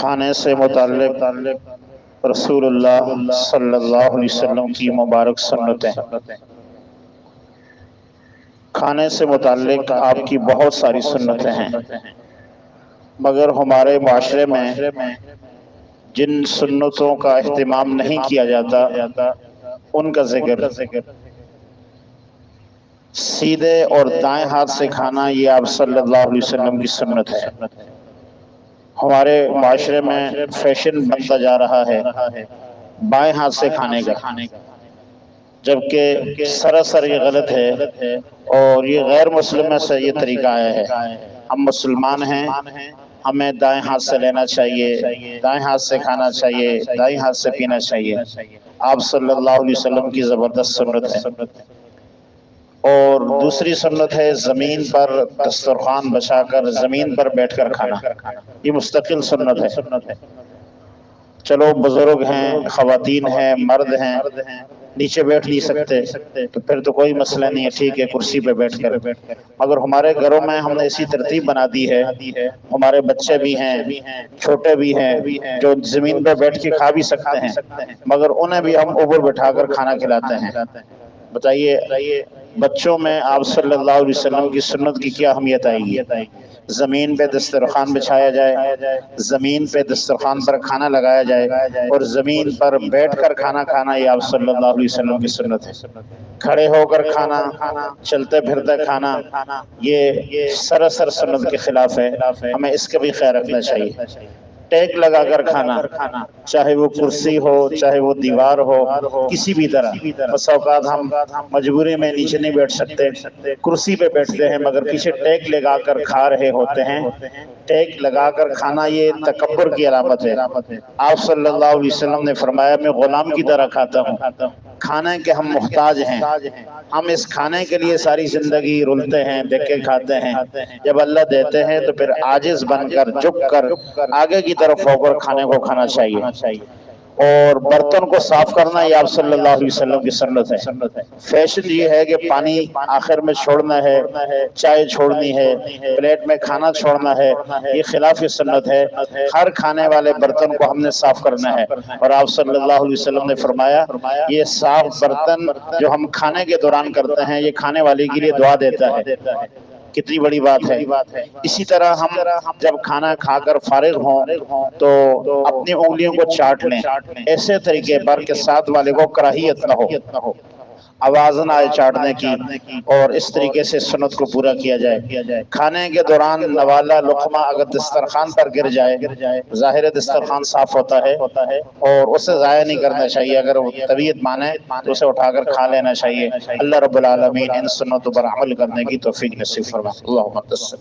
کھانے سے متعلق رسول اللہ صلی اللہ علیہ وسلم کی مبارک سنتیں۔ کھانے سے متعلق آپ کی بہت ساری سنتیں ہیں، مگر ہمارے معاشرے میں جن سنتوں کا اہتمام نہیں کیا جاتا ان کا ذکر سیدھے اور دائیں ہاتھ سے کھانا، یہ آپ صلی اللہ علیہ وسلم کی سنت ہے۔ ہمارے معاشرے میں فیشن بنتا جا رہا ہے بائیں ہاتھ سے کھانے کا، جبکہ سراسر یہ غلط ہے اور یہ غیر مسلموں سے یہ طریقہ آیا ہے۔ ہم مسلمان ہیں، ہمیں دائیں ہاتھ سے لینا چاہیے، دائیں ہاتھ سے کھانا چاہیے، دائیں ہاتھ سے پینا چاہیے۔ آپ صلی اللہ علیہ وسلم کی زبردست سنت ہے۔ اور دوسری سنت ہے زمین پر دسترخوان بچھا کر زمین پر بیٹھ کر کھانا، یہ مستقل سنت ہے۔ چلو بزرگ ہیں، خواتین ہیں، مرد ہیں، نیچے بیٹھ نہیں سکتے تو پھر تو کوئی مسئلہ نہیں ہے، ٹھیک ہے کرسی پہ بیٹھ کر۔ مگر ہمارے گھروں میں ہم نے ایسی ترتیب بنا دی ہے، ہمارے بچے بھی ہیں، چھوٹے بھی ہیں جو زمین پہ بیٹھ کے کھا بھی سکتے ہیں، مگر انہیں بھی ہم اوپر بٹھا کر کھانا کھلاتے ہیں۔ بتائیے بچوں میں آپ صلی اللہ علیہ وسلم کی سنت کی کیا اہمیت آئے گی؟ زمین پہ دسترخوان بچھایا جائے، زمین پہ دسترخوان پر کھانا لگایا جائے اور زمین پر بیٹھ کر کھانا، یہ آپ صلی اللہ علیہ وسلم کی سنت ہے۔ کھڑے ہو کر کھانا، چلتے پھرتے کھانا، یہ سراسر سنت کے خلاف ہے، ہمیں اس کا بھی خیال رکھنا چاہیے۔ ٹیک لگا کر کھانا، چاہے وہ کرسی ہو چاہے وہ دیوار ہو، کسی بھی طرح۔ بس اوقات ہم مجبوری میں نیچے نہیں بیٹھ سکتے، کرسی پہ بیٹھتے ہیں مگر پیچھے ٹیک لگا کر کھا رہے ہوتے ہیں۔ ٹیک لگا کر کھانا یہ تکبر کی علامت ہے۔ آپ صلی اللہ علیہ وسلم نے فرمایا میں غلام کی طرح کھاتا ہوں، کھانے کے ہم محتاج ہیں، ہم اس کھانے کے لیے ساری زندگی رلتے ہیں، دیکھ کے کھاتے ہیں۔ جب اللہ دیتے ہیں تو پھر عاجز بن کر جھک کر آگے کی طرف ہو کر کھانے کو کھانا چاہیے۔ اور برتن کو صاف کرنا یہ آپ صلی اللہ علیہ وسلم کی سنت ہے۔ فیشن یہ ہے کہ پانی آخر میں چھوڑنا ہے، چائے چھوڑنی ہے، پلیٹ میں کھانا چھوڑنا ہے، یہ خلاف سنت ہے۔ ہر کھانے والے برتن کو ہم نے صاف کرنا ہے، اور آپ صلی اللہ علیہ وسلم نے فرمایا یہ صاف برتن جو ہم کھانے کے دوران کرتے ہیں یہ کھانے والے کے لیے دعا دیتا ہے۔ کتنی بڑی بات ہے۔ اسی طرح ہم جب کھانا کھا کر فارغ ہوں تو اپنی انگلیوں کو چاٹ لیں ایسے طریقے پر کہ ساتھ والے کو کراہیت نہ ہو، آواز نہ آئے چاٹنے کی، اور اس طریقے سے سنت کو پورا کیا جائے۔ کھانے کے دوران نوالا لقمہ اگر دسترخوان پر گر جائے، ظاہر دسترخوان صاف ہوتا ہے اور اسے ضائع نہیں کرنا چاہیے، اگر وہ طبیعت مانے تو اسے اٹھا کر کھا لینا چاہیے۔ اللہ رب العالمین ان سنتوں پر عمل کرنے کی توفیق نصیب فرمائے۔ اللہم صل